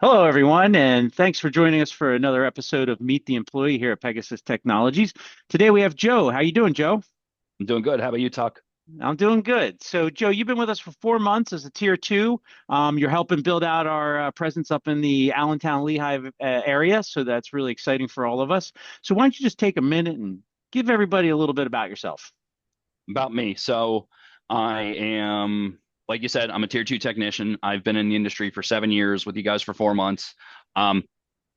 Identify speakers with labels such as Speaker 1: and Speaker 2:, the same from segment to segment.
Speaker 1: Hello, everyone, and thanks for joining us for another episode of Meet the Employee here at Pegasus Technologies. Today we have Joe. How you doing, Joe?
Speaker 2: I'm doing good. How about you, Tuck?
Speaker 1: I'm doing good. So, Joe, you've been with us for 4 months as a tier two. You're helping build out our presence up in the Allentown Lehigh area, so that's really exciting for all of us. So, why don't you just take a minute and give everybody a little bit about yourself?
Speaker 2: About me. I am, like you said, I'm a tier two technician. I've been in the industry for 7 years with you guys for 4 months. Um,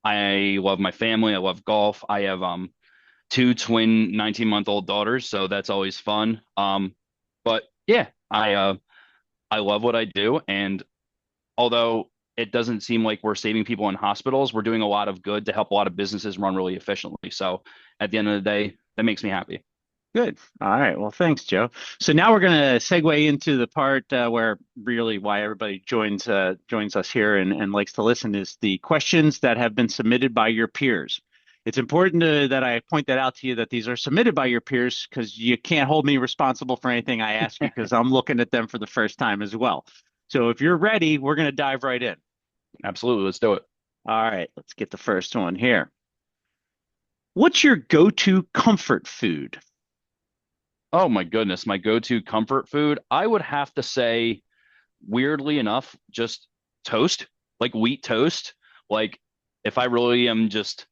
Speaker 2: I love my family. I love golf. I have two twin 19-month-old daughters, so that's always fun. But yeah, I love what I do, and although it doesn't seem like we're saving people in hospitals, we're doing a lot of good to help a lot of businesses run really efficiently. So at the end of the day, that makes me happy.
Speaker 1: Good. All right. Well, thanks, Joe. So now we're going to segue into the part where really why everybody joins us here and likes to listen is the questions that have been submitted by your peers. It's important that I point that out to you that these are submitted by your peers because you can't hold me responsible for anything I ask you because I'm looking at them for the first time as well. So if you're ready, we're going to dive right in.
Speaker 2: Absolutely. Let's do it.
Speaker 1: All right. Let's get the first one here. What's your go-to comfort food?
Speaker 2: Oh my goodness, my go-to comfort food, I would have to say, weirdly enough, just toast, like wheat toast. Like if I really am just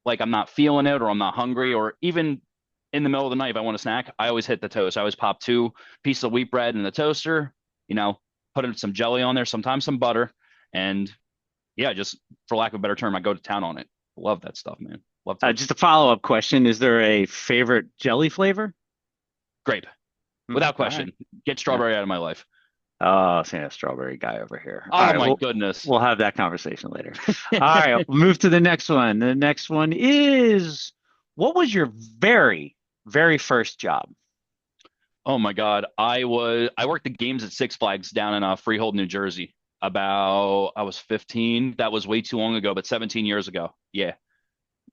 Speaker 2: like I'm not feeling it or I'm not hungry or even in the middle of the night if I want a snack, I always hit the toast. I always pop two pieces of wheat bread in the toaster, you know, put in some jelly on there, sometimes some butter, and yeah, just for lack of a better term, I go to town on it. Love that stuff, man. Love toast.
Speaker 1: Just a follow-up question. Is there a favorite jelly flavor?
Speaker 2: Grape,
Speaker 1: Hmm,
Speaker 2: without
Speaker 1: all right.
Speaker 2: question. Get
Speaker 1: Yeah.
Speaker 2: strawberry out of my life.
Speaker 1: Oh, seeing a strawberry guy over here. All
Speaker 2: Oh
Speaker 1: right,
Speaker 2: my
Speaker 1: we'll
Speaker 2: goodness.
Speaker 1: we'll have that conversation later. All right, we'll move to the next one. The next one is what was your very first job?
Speaker 2: Oh my God. I worked the games at Six Flags down in Freehold, New Jersey. I was 15. That was way too long ago, but 17 years ago. Yeah.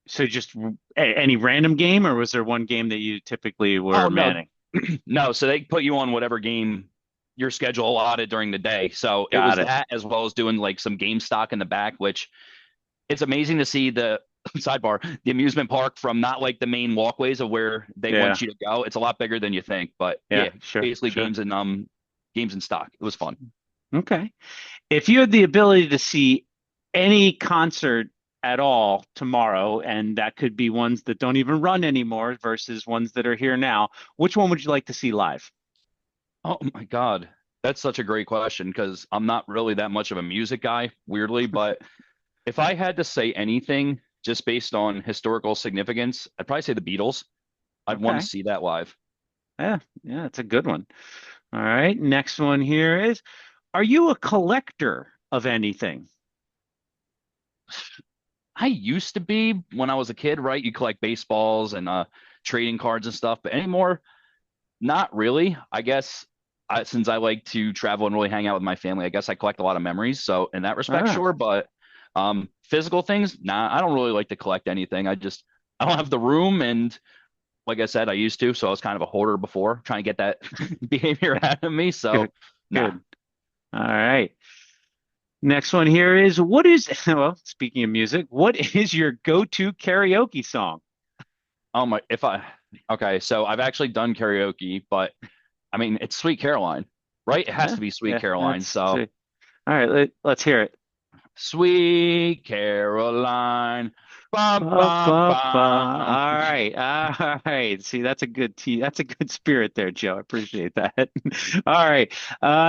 Speaker 1: So just any random game, or was there one game that you typically
Speaker 2: Oh
Speaker 1: were
Speaker 2: no,
Speaker 1: manning?
Speaker 2: no. So they put you on whatever game your schedule allotted during the day. So it was
Speaker 1: Got it.
Speaker 2: that as well as doing like some game stock in the back, which it's amazing to see the sidebar, the amusement park from not like the main walkways of where they
Speaker 1: Yeah,
Speaker 2: want you to go. It's a lot bigger than you think. But
Speaker 1: yeah,
Speaker 2: yeah,
Speaker 1: sure,
Speaker 2: basically
Speaker 1: sure.
Speaker 2: games in stock. It was fun.
Speaker 1: Okay. If you had the ability to see any concert at all tomorrow, and that could be ones that don't even run anymore versus ones that are here now, which one would you like to see live?
Speaker 2: Oh my God. That's such a great question because I'm not really that much of a music guy, weirdly. But if I had to say anything just based on historical significance, I'd probably say the Beatles. I'd want to
Speaker 1: Okay.
Speaker 2: see that live.
Speaker 1: Yeah, yeah, it's a good one. All right. Next one here is, are you a collector of anything?
Speaker 2: I used to be when I was a kid, right? You collect baseballs and trading cards and stuff, but anymore, not really. I guess since I like to travel and really hang out with my family, I guess I collect a lot of memories. So in that respect,
Speaker 1: Ah,
Speaker 2: sure. But physical things, nah, I don't really like to collect anything. I don't have the room, and like I said, I used to. So I was kind of a hoarder before, trying to get that behavior out of me. So
Speaker 1: good,
Speaker 2: nah.
Speaker 1: good. All right. Next one here is, what is, well, speaking of music, what is your go-to karaoke song?
Speaker 2: Oh my, if I okay, so I've actually done karaoke, but I mean it's Sweet Caroline, right? It has
Speaker 1: Yeah,
Speaker 2: to be Sweet
Speaker 1: yeah,
Speaker 2: Caroline.
Speaker 1: that's,
Speaker 2: So
Speaker 1: all right, let's hear it.
Speaker 2: Sweet Caroline. Bum,
Speaker 1: Ba,
Speaker 2: bum,
Speaker 1: ba, ba.
Speaker 2: bum.
Speaker 1: All right, all right. See, that's a good spirit there, Joe. I appreciate that. All right.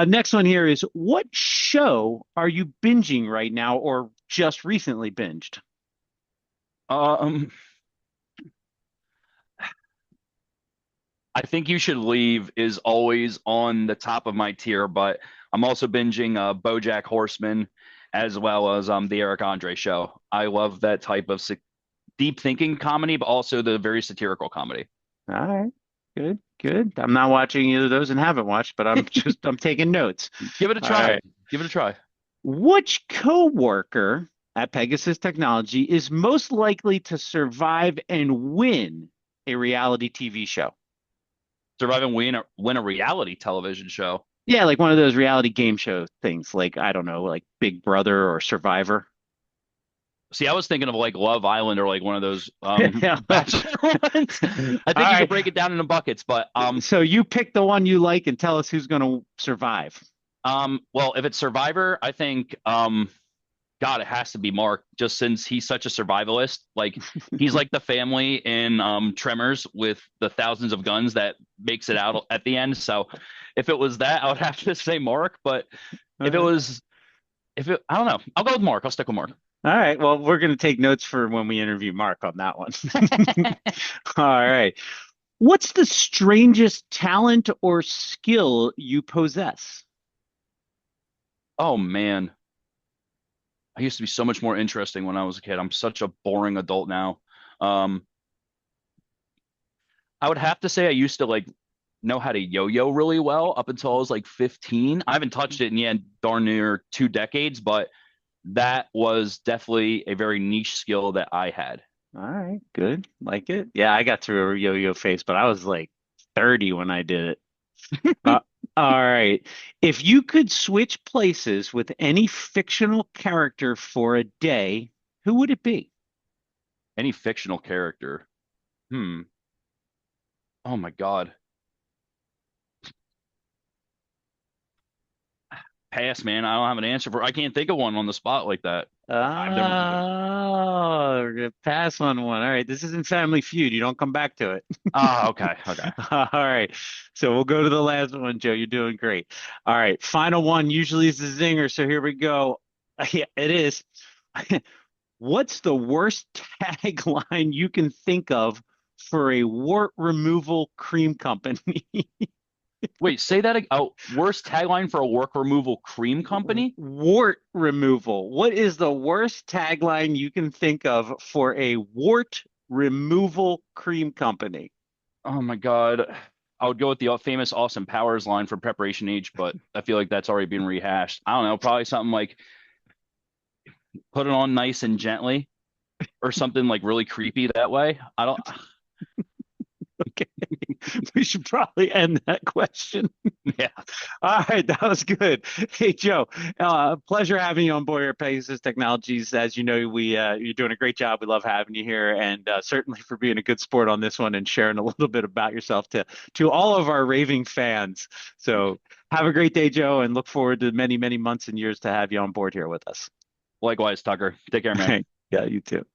Speaker 1: Next one here is, what show are you binging right now or just recently binged?
Speaker 2: Um, I think you should leave is always on the top of my tier, but I'm also binging BoJack Horseman as well as the Eric Andre show. I love that type of deep thinking comedy, but also the very satirical comedy.
Speaker 1: All right. Good, good. I'm not watching either of those and haven't watched, but I'm taking notes.
Speaker 2: Give it a
Speaker 1: All
Speaker 2: try.
Speaker 1: right.
Speaker 2: Give it a try.
Speaker 1: Which coworker at Pegasus Technology is most likely to survive and win a reality TV show?
Speaker 2: Survive and win a reality television show.
Speaker 1: Yeah, like one of those reality game show things, like I don't know, like Big Brother or Survivor.
Speaker 2: See, I was thinking of like Love Island or like one of those
Speaker 1: Yeah. All
Speaker 2: bachelor ones. I think you could
Speaker 1: right.
Speaker 2: break it down into buckets, but
Speaker 1: So you pick the one you like and tell us who's going to survive.
Speaker 2: well, if it's Survivor, I think God, it has to be Mark, just since he's such a survivalist. Like he's like the family in Tremors with the thousands of guns that makes it out at the end. So if it was that, I would have to say Mark. But
Speaker 1: All
Speaker 2: if it
Speaker 1: right.
Speaker 2: was, if it, I don't know, I'll go with Mark. I'll stick with Mark.
Speaker 1: All right. Well, we're going to take notes for when we interview Mark on that one. All right. What's the strangest talent or skill you possess?
Speaker 2: Oh man, I used to be so much more interesting when I was a kid. I'm such a boring adult now. Um, I would have to say I used to like know how to yo-yo really well up until I was like 15. I haven't touched it in yeah, darn near 2 decades, but that was definitely a very niche skill that I had.
Speaker 1: All right. Good. Like it. Yeah, I got through a yo-yo phase, but I was like 30 when I did it. Uh, all right. If you could switch places with any fictional character for a day, who would it be?
Speaker 2: Any fictional character. Hmm. Oh my God. Pass, man. I don't have an answer for. I can't think of one on the spot like that. I've never.
Speaker 1: Oh, we're gonna pass on one. All right. This isn't Family Feud. You don't come back to it.
Speaker 2: Ah, okay, okay.
Speaker 1: All right. So we'll go to the last one, Joe. You're doing great. All right. Final one usually is the zinger. So here we go. Yeah, it is. What's the worst tagline you can think of for a wart removal cream company?
Speaker 2: Wait, say that. Oh, worst tagline for a work removal cream company?
Speaker 1: Wart removal. What is the worst tagline you can think of for a wart removal cream company?
Speaker 2: Oh my God. I would go with the famous Austin Powers line from Preparation H, but I feel like that's already been rehashed. I don't know, probably something like put it on nice and gently or something like really creepy that way. I don't,
Speaker 1: Okay. We should probably end that question.
Speaker 2: yeah.
Speaker 1: All right, that was good. Hey, Joe, pleasure having you on board here at Pegasus Technologies. As you know, you're doing a great job. We love having you here, and certainly for being a good sport on this one and sharing a little bit about yourself to all of our raving fans. So have a great day, Joe, and look forward to many, many months and years to have you on board here with us.
Speaker 2: Likewise, Tucker. Take care,
Speaker 1: All
Speaker 2: man.
Speaker 1: right. Yeah, you too.